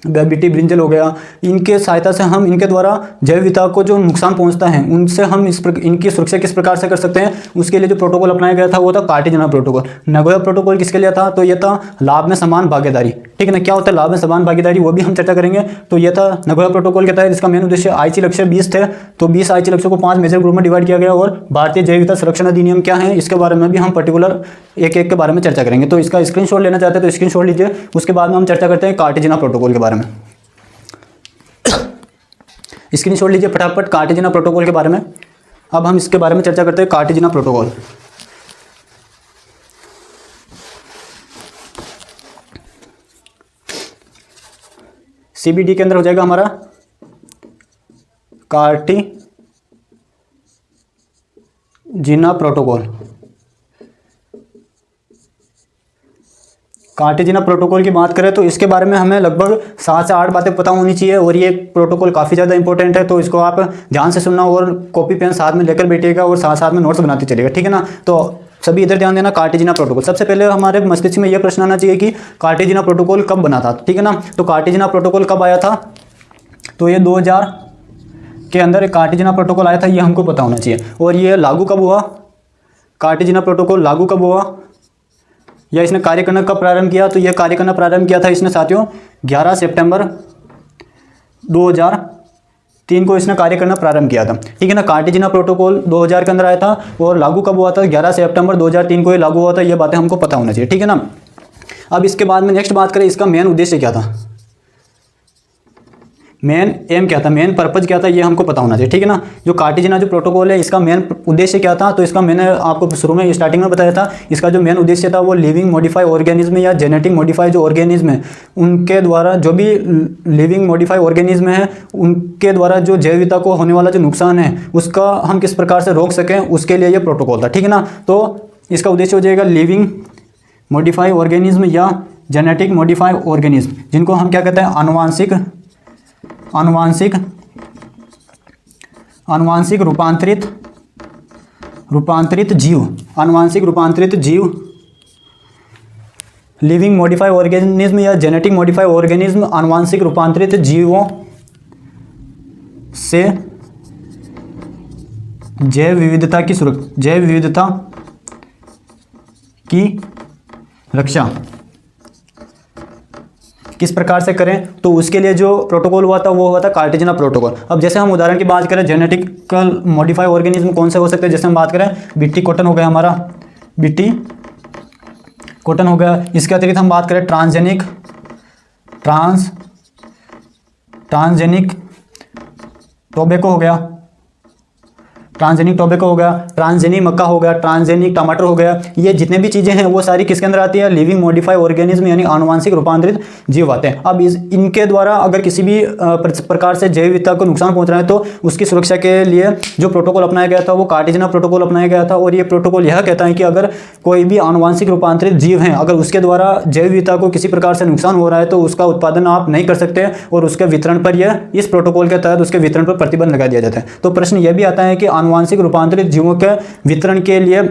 A: बीटी ब्रिंजल हो गया, इनके सहायता से हम इनके द्वारा जैव विविधता को जो नुकसान पहुंचता है उनसे हम इनकी सुरक्षा किस प्रकार से कर सकते हैं, उसके लिए जो प्रोटोकॉल अपनाया गया था वो था कार्टेजिना प्रोटोकॉल। नगोया प्रोटोकॉल किसके लिए था तो ये था लाभ में समान भागीदारी, ठीक है ना। क्या होता है लाभ में समान भागीदारी, वो भी हम चर्चा करेंगे। तो ये था नगोया प्रोटोकॉल के तहत इसका मेन उद्देश्य आईची लक्ष्य 20 थे, तो 20 आईची लक्ष्य को 5 मेजर ग्रुप में डिवाइड किया गया। और भारतीय जैव विविधता संरक्षण अधिनियम क्या है इसके बारे में भी हम पर्टिकुलर एक एक के बारे में चर्चा करेंगे। तो इसका स्क्रीनशॉट लेना चाहते हैं तो स्क्रीनशॉट लीजिए, उसके बाद में हम चर्चा करते हैं कार्टेजिना प्रोटोकॉल के बारे में। स्क्रीनशॉट लीजिए फटाफट कार्टेजिना प्रोटोकॉल के बारे में। अब हम इसके बारे में चर्चा करते हैं कार्टेजिना प्रोटोकॉल। सीबीडी के अंदर हो जाएगा हमारा कार्टेजिना प्रोटोकॉल। कार्टेजिना प्रोटोकॉल की बात करें तो इसके बारे में हमें लगभग 7 से 8 बातें पता होनी चाहिए, और ये प्रोटोकॉल काफ़ी ज़्यादा इंपॉर्टेंट है, तो इसको आप ध्यान से सुनना और कॉपी पेन साथ में लेकर बैठिएगा और साथ साथ में नोट्स बनाते चलिएगा, ठीक है ना। तो सभी इधर ध्यान देना। कार्टेजिना प्रोटोकॉल, सबसे पहले हमारे मस्तिष्क में यह प्रश्न आना चाहिए कि कार्टेजिना प्रोटोकॉल कब बना था, ठीक है ना। तो कार्टेजिना प्रोटोकॉल कब आया था तो ये 2000 के अंदर एक कार्टेजिना प्रोटोकॉल आया था, ये हमको पता होना चाहिए। और ये लागू कब हुआ, कार्टेजिना प्रोटोकॉल लागू कब हुआ या इसने कार्य करना कब प्रारंभ किया, तो यह कार्य करना प्रारंभ किया था इसने साथियों 11 सितंबर 2003 को इसने कार्य करना प्रारंभ किया था, ठीक है ना। कार्टेजिना प्रोटोकॉल 2000 के अंदर आया था और लागू कब हुआ था 11 सितंबर 2003 को ये लागू हुआ था, ये बातें हमको पता होना चाहिए, ठीक है ना। अब इसके बाद में नेक्स्ट बात करें इसका मेन उद्देश्य क्या था, मेन एम क्या था, मेन पर्पज क्या था, ये हमको पता होना चाहिए, ठीक है ना। जो कार्टेजिना जो प्रोटोकॉल है इसका मेन उद्देश्य क्या था, तो इसका मैंने आपको शुरू में स्टार्टिंग में बताया था, इसका जो मेन उद्देश्य था वो लिविंग मॉडिफाई ऑर्गेनिज्म या जेनेटिक मॉडिफाई जो ऑर्गेनिज्म है उनके द्वारा, जो भी लिविंग मॉडिफाई ऑर्गेनिज्म है उनके द्वारा जो जैव विविधता को होने वाला जो नुकसान है उसका हम किस प्रकार से रोक सकें, उसके लिए ये प्रोटोकॉल था, ठीक है ना। तो इसका उद्देश्य हो जाएगा लिविंग मॉडिफाई ऑर्गेनिज्म या जेनेटिक मॉडिफाई ऑर्गेनिज्म, जिनको हम क्या कहते हैं आनुवांशिक रूपांतरित जीव, लिविंग मॉडिफाई ऑर्गेनिज्म या जेनेटिक मॉडिफाई ऑर्गेनिज्म आनुवांशिक रूपांतरित जीवों से जैव विविधता की रक्षा किस प्रकार से करें, तो उसके लिए जो प्रोटोकॉल हुआ था वो हुआ था कार्टेजिना प्रोटोकॉल। अब जैसे हम उदाहरण की बात करें जेनेटिकल मॉडिफाई ऑर्गेनिज्म कौन से हो सकते हैं, जैसे हम बात करें बीटी कॉटन हो गया, हमारा बीटी कॉटन हो गया। इसके अतिरिक्त हम बात करें ट्रांसजेनिक टोबैको हो गया, ट्रांसजेनिक मक्का हो गया, ट्रांसजेनिक टमाटर हो गया। ये जितने भी चीज़ें हैं वो सारी किसके अंदर आती है, लिविंग मॉडिफाई ऑर्गेनिज्म यानी आनुवांशिक रूपांतरित जीव आते हैं। अब इनके द्वारा अगर किसी भी प्रकार से जैव विविधता को नुकसान पहुंच रहा है तो उसकी सुरक्षा के लिए जो प्रोटोकॉल अपनाया गया था वो कार्टेजिना प्रोटोकॉल अपनाया गया था। और ये प्रोटोकॉल यह कहता है कि अगर कोई भी आनुवांशिक रूपांतरित जीव हैं, अगर उसके द्वारा जैव विविधता को किसी प्रकार से नुकसान हो रहा है तो उसका उत्पादन आप नहीं कर सकते और उसके वितरण पर यह इस प्रोटोकॉल के तहत उसके वितरण पर प्रतिबंध लगा दिया जाता है। तो प्रश्न यह भी आता है कि आनुवांशिक रूपांतरित जीवों के वितरण के लिए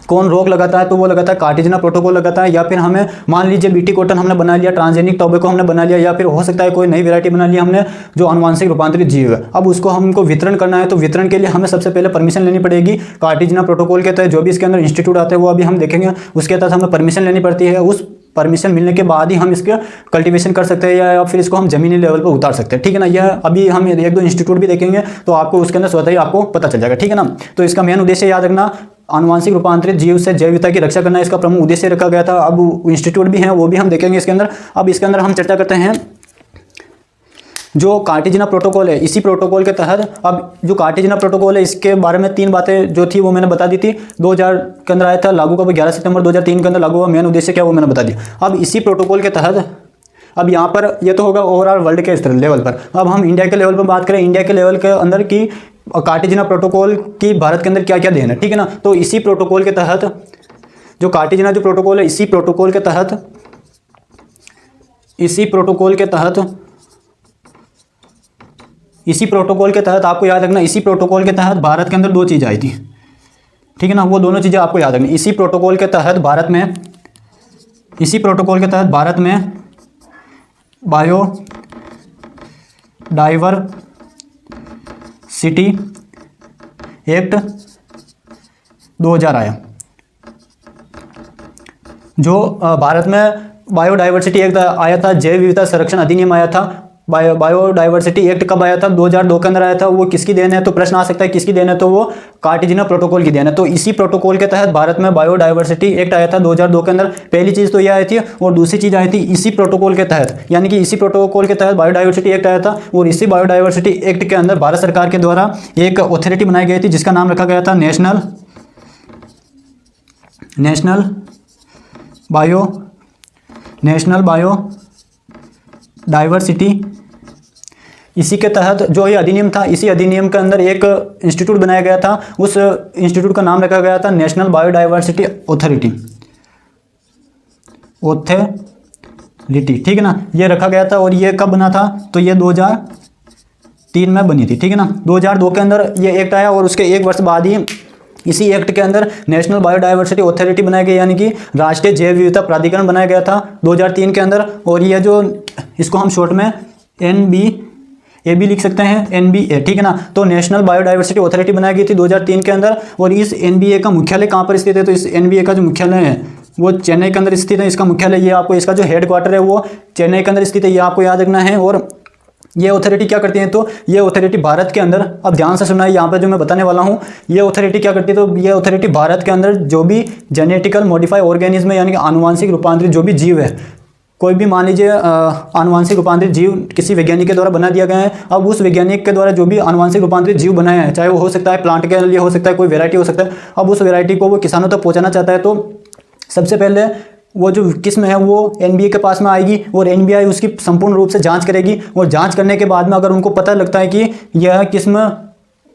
A: कौन रोक लगाता है, तो वो लगाता है कार्टेजिना प्रोटोकॉल लगाता है। या फिर हमें मान लीजिए बीटी कॉटन हमने बना लिया, ट्रांसजेनिक टोबैको हमने बना लिया, या फिर हो सकता है कोई नई वैरायटी बना लिया हमने जो आनुवांशिक रूपांतरित जीव है, अब उसको हमको वितरण करना है। तो वितरण के लिए हमें सबसे पहले परमिशन लेनी पड़ेगी कार्टेजिना प्रोटोकॉल के तहत। जो भी इसके अंदर इंस्टीट्यूट आते हैं वो अभी हम देखेंगे, उसके तहत हमें परमिशन लेनी पड़ती है। उस परमिशन मिलने के बाद ही हम इसके कल्टीवेशन कर सकते हैं या फिर इसको हम जमीनी लेवल पर उतार सकते हैं, ठीक है ना। यह अभी हम 1-2 इंस्टीट्यूट भी देखेंगे तो आपको उसके अंदर स्वतः ही आपको पता चल जाएगा, ठीक है ना। तो इसका मेन उद्देश्य याद रखना आनुवांशिक रूपांतरित जीव से जैव विविधता की रक्षा करना इसका प्रमुख उद्देश्य रखा गया था। अब इंस्टीट्यूट भी हैं, वो भी हम देखेंगे इसके अंदर। अब इसके अंदर हम चर्चा करते हैं जो कार्टेजिना प्रोटोकॉल है। इसी प्रोटोकॉल के तहत अब जो कार्टेजिना प्रोटोकॉल है इसके बारे में 3 बातें जो थी वो मैंने बता दी थी। 2000 के अंदर आया था, लागू कब 11 सितंबर 2003 के अंदर लागू हुआ। मेन उद्देश्य क्या वो मैंने बता दिया। अब इसी प्रोटोकॉल के तहत अब यहाँ पर ये तो होगा ओवरऑल वर्ल्ड के स्तर लेवल पर। अब हम इंडिया के लेवल पर बात करें, इंडिया के लेवल के अंदर की कार्टेजिना प्रोटोकॉल की भारत के अंदर क्या क्या देन है, ठीक है ना। तो इसी प्रोटोकॉल के तहत जो कार्टेजिना जो प्रोटोकॉल है, इसी प्रोटोकॉल के तहत आपको याद रखना, इसी प्रोटोकॉल के तहत भारत के अंदर 2 चीज़ें आई थी, ठीक है ना। वो दोनों चीज़ें आपको याद रखनी। इसी प्रोटोकॉल के तहत भारत में बायोडाइवर्सिटी एक्ट 2000 आया। जो भारत में बायोडाइवर्सिटी एक्ट आया था, जैव विविधता संरक्षण अधिनियम आया था। बायोडाइवर्सिटी एक्ट कब आया था? 2002 के अंदर आया था। वो किसकी देन है? तो प्रश्न आ सकता है किसकी देन है, तो वो कार्टेजिना प्रोटोकॉल की देन है। तो इसी प्रोटोकॉल के तहत भारत में बायोडाइवर्सिटी एक्ट आया था 2002 के अंदर। पहली चीज़ तो यह आई थी, और दूसरी चीज़ आई थी इसी प्रोटोकॉल के तहत, यानी कि इसी प्रोटोकॉल के तहत बायोडाइवर्सिटी एक्ट आया था। और इसी बायोडाइवर्सिटी एक्ट के अंदर भारत सरकार के द्वारा एक अथॉरिटी बनाई गई थी जिसका नाम रखा गया था नेशनल बायोडाइवर्सिटी। इसी के तहत जो ये अधिनियम था, इसी अधिनियम के अंदर एक इंस्टीट्यूट बनाया गया था। उस इंस्टीट्यूट का नाम रखा गया था नेशनल बायोडाइवर्सिटी अथॉरिटी, ठीक है ना। ये रखा गया था। और ये कब बना था? तो ये 2003 में बनी थी, ठीक है ना। 2002 के अंदर ये एक्ट आया और उसके 1 वर्ष बाद ही इसी एक्ट के अंदर नेशनल बायोडाइवर्सिटी अथॉरिटी बनाई गई, यानी कि राष्ट्रीय जैव विविधता प्राधिकरण बनाया गया था 2003 के अंदर। और ये जो इसको हम शॉर्ट में NBA भी लिख सकते हैं, NBA, ठीक है ना। तो नेशनल बायोडाइवर्सिटी अथॉरिटी बनाई गई थी 2003 के अंदर। और इस NBA का मुख्यालय कहाँ पर स्थित है? तो इस NBA का जो मुख्यालय है वो चेन्नई के अंदर स्थित है। इसका मुख्यालय ये आपको, इसका जो हेडक्वार्टर है वो चेन्नई के अंदर स्थित है, ये आपको याद रखना है। और ये अथॉरिटी क्या करती है? तो ये अथॉरिटी भारत के अंदर, अब ध्यान से सुनना है यहाँ पर जो मैं बताने वाला हूँ, ये अथॉरिटी क्या करती है? तो ये अथॉरिटी भारत के अंदर जो भी जेनेटिकल मॉडिफाई ऑर्गेनिज्म है, यानी कि आनुवांशिक रूपांतरित जो भी जीव है, कोई भी मान लीजिए आनुवांशिक रूपांतरित जीव किसी वैज्ञानिक के द्वारा बना दिया गया है। अब उस वैज्ञानिक के द्वारा जो भी आनुवांशिक रूपांतरित जीव बनाया है, चाहे वो हो सकता है प्लांट के लिए, हो सकता है कोई वैरायटी हो सकता है। अब उस वैरायटी को वो किसानों तक पहुँचाना चाहता है, तो सबसे पहले वो जो किस्म है वो NBA के पास में आएगी और NBI उसकी संपूर्ण रूप से जांच करेगी। और जांच करने के बाद में अगर उनको पता लगता है कि यह किस्म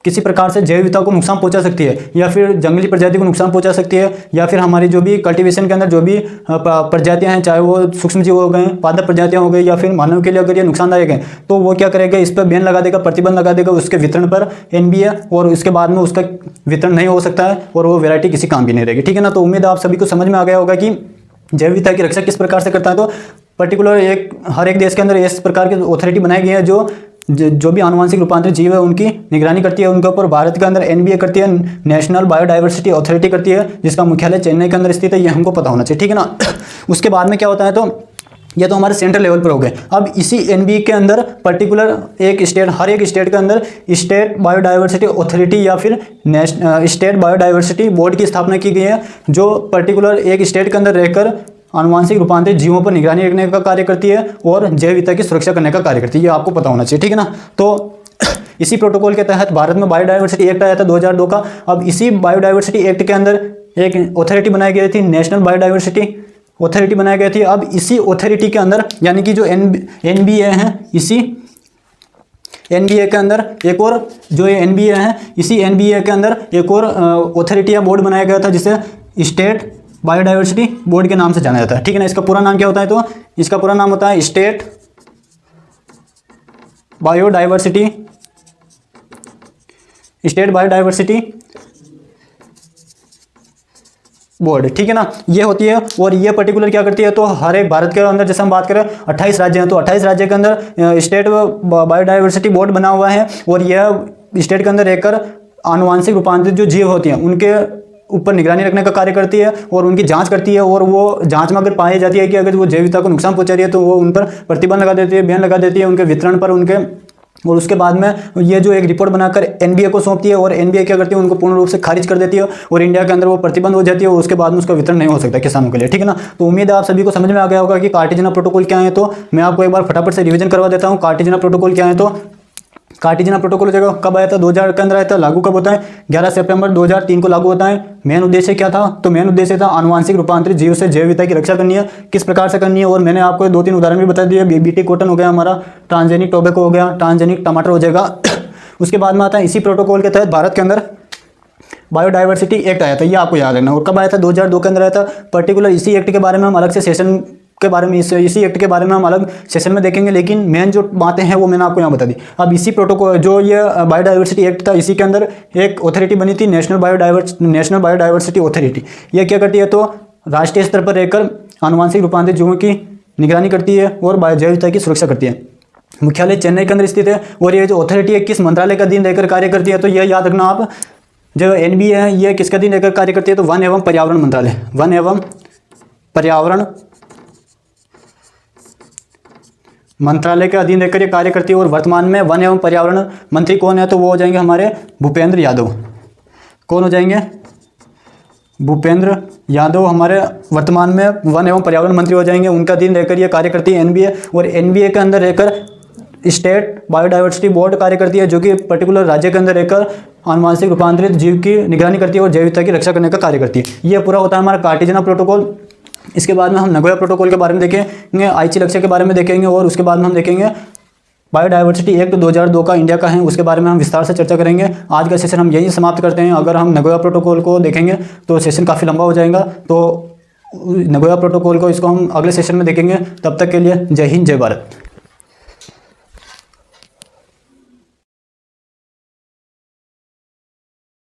A: किसी प्रकार से जैव विविधता को नुकसान पहुंचा सकती है, या फिर जंगली प्रजाति को नुकसान पहुंचा सकती है, या फिर हमारी जो भी कल्टीवेशन के अंदर जो भी प्रजातियां हैं, चाहे वो सूक्ष्मजीव हो गए, पादप प्रजातियां हो गई, या फिर मानव के लिए अगर ये नुकसानदायक है, तो वो क्या करेगा? इस पर बैन लगा देगा, प्रतिबंध लगा देगा उसके वितरण पर NBA। और उसके बाद में उसका वितरण नहीं हो सकता है और वो वेरायटी किसी काम की नहीं रहेगी, ठीक है ना। तो उम्मीद है आप सभी को समझ में आ गया होगा कि जैव विविधता की रक्षा किस प्रकार से करता है। तो पर्टिकुलर हर एक देश के अंदर इस प्रकार की अथॉरिटी बनाई गई है जो भी आनुवांशिक रूपांतरित जीव है उनकी निगरानी करती है। उनके ऊपर भारत के अंदर NBA करती है, नेशनल बायोडाइवर्सिटी अथॉरिटी करती है, जिसका मुख्यालय चेन्नई के अंदर स्थित है। ये हमको पता होना चाहिए, ठीक है ना। उसके बाद में क्या होता है? तो ये तो हमारे सेंट्रल लेवल पर हो गए। अब इसी NBA के अंदर पर्टिकुलर एक स्टेट, हर एक स्टेट के अंदर स्टेट बायोडाइवर्सिटी अथॉरिटी या फिर स्टेट बायोडाइवर्सिटी बोर्ड की स्थापना की गई है, जो पर्टिकुलर एक स्टेट के अंदर रहकर आनुवांशिक रूपांतरित जीवों पर निगरानी रखने का कार्य करती है और जैव विविधता की सुरक्षा करने का कार्य करती है। ये आपको पता होना चाहिए, ठीक है ना। तो इसी प्रोटोकॉल के तहत भारत में बायोडाइवर्सिटी एक्ट आया था 2002 का। अब इसी बायोडाइवर्सिटी एक्ट के अंदर एक अथॉरिटी बनाई गई थी, नेशनल बायोडाइवर्सिटी अथॉरिटी बनाई गई थी। अब इसी अथॉरिटी के अंदर, यानी कि जो NBA है, इसी NBA के अंदर एक और जो ये NBA है, इसी NBA के अंदर एक और अथॉरिटी या बोर्ड बनाया गया था जिसे स्टेट बायोडाइवर्सिटी बोर्ड के नाम से जाना जाता है, ठीक है ना। इसका पूरा नाम क्या होता है? तो इसका पूरा नाम होता है स्टेट बायोडाइवर्सिटी बोर्ड, ठीक है ना। ये होती है। और ये पर्टिकुलर क्या करती है? तो हर एक भारत के अंदर जैसे हम बात करें 28 राज्य हैं, तो 28 राज्य के अंदर स्टेट बायोडाइवर्सिटी बोर्ड बना हुआ है। और यह स्टेट के अंदर रहकर आनुवांशिक रूपांतरित जो जीव होती हैं उनके ऊपर निगरानी रखने का कार्य करती है और उनकी जांच करती है। और वो जांच में अगर पाई जाती है कि अगर वो जैव विविधता को नुकसान पहुंचा रही है तो वो उन पर प्रतिबंध लगा देती है, बैन लगा देती है, उनके वितरण पर, उनके और उसके बाद में ये जो एक रिपोर्ट बनाकर एनबीए को सौंपती है और एनबीए क्या करती है, उनको पूर्ण रूप से खारिज कर देती है और इंडिया के अंदर वो प्रतिबंध हो जाती है और उसके बाद में उसका वितरण नहीं हो सकता किसानों के लिए, ठीक है ना। तो उम्मीद है आप सभी को समझ में आ गया होगा कि कार्टेशियन प्रोटोकॉल क्या है। तो मैं आपको एक बार फटाफट से रिवीजन करवा देता हूँ। कार्टेशियन प्रोटोकॉल क्या है, तो कार्टेशियन प्रोटोकॉल जो कब आया था, 2000 के अंदर आया था। लागू कब होता है, 11 सितंबर 2003 को लागू होता है। मेन उद्देश्य क्या था, तो मेन उद्देश्य था आनुवांशिक रूपांतरित जीव से जैव विविधता की रक्षा करनी है। किस प्रकार से करनी है, और मैंने आपको 2-3 उदाहरण भी बता दिए। बीटी कॉटन हो गया हमारा, ट्रांसजेनिक टोबैको हो गया, ट्रांसजेनिक टमाटर हो जाएगा। उसके बाद में आता है इसी प्रोटोकॉल के तहत भारत के अंदर बायोडाइवर्सिटी एक्ट आया था, ये आपको याद रखना। और कब आया था, 2002 के अंदर आया था। पर्टिकुलर इसी एक्ट के बारे में हम अलग से सेशन के बारे में इसी एक्ट के बारे में हम अलग सेशन में देखेंगे, लेकिन मेन जो बातें हैं वो मैंने आपको यहाँ बता दी। अब इसी प्रोटोकॉल जो ये बायोडाइवर्सिटी एक्ट था, इसी के अंदर एक अथॉरिटी बनी थी, नेशनल बायोडाइवर्सिटी अथॉरिटी। ये क्या करती है, तो राष्ट्रीय स्तर पर रहकर आनुवांशिक रूपांतरित जीवों की निगरानी करती है और जैव विविधता की सुरक्षा करती है। मुख्यालय चेन्नई के अंदर स्थित है। और ये जो अथॉरिटी है किस मंत्रालय का अधीन रहकर कार्य करती है, तो यह याद रखना आप, जो एनबीए है ये किसके अधीन रहकर कार्य करती है, तो वन एवं पर्यावरण मंत्रालय, वन एवं पर्यावरण मंत्रालय के अधीन रहकर ये कार्य करती है। और वर्तमान में वन एवं पर्यावरण मंत्री कौन है, तो वो हो जाएंगे हमारे भूपेंद्र यादव। कौन हो जाएंगे, भूपेंद्र यादव हमारे वर्तमान में वन एवं पर्यावरण मंत्री हो जाएंगे। उनका अधीन रहकर ये कार्य करती है एनबीए। और एनबीए के अंदर रहकर स्टेट बायोडाइवर्सिटी बोर्ड कार्य करती है, जो कि पर्टिकुलर राज्य के अंदर रहकर आनुवांशिक रूपांतरित जीव की निगरानी करती है और जैव विविधता की रक्षा करने का कार्य करती है। ये पूरा होता है हमारा कार्टेशियन प्रोटोकॉल। इसके बाद में हम नगोया प्रोटोकॉल के बारे में देखेंगे, आईची लक्ष्य के बारे में देखेंगे, और उसके बाद में हम देखेंगे बायोडाइवर्सिटी एक्ट 2002 का इंडिया का है, उसके बारे में हम विस्तार से चर्चा करेंगे। आज का सेशन हम यहीं समाप्त करते हैं। अगर हम नगोया प्रोटोकॉल को देखेंगे तो सेशन काफ़ी लंबा हो जाएगा, तो नगोया प्रोटोकॉल को इसको हम अगले सेशन में देखेंगे। तब तक के लिए जय हिंद, जय भारत।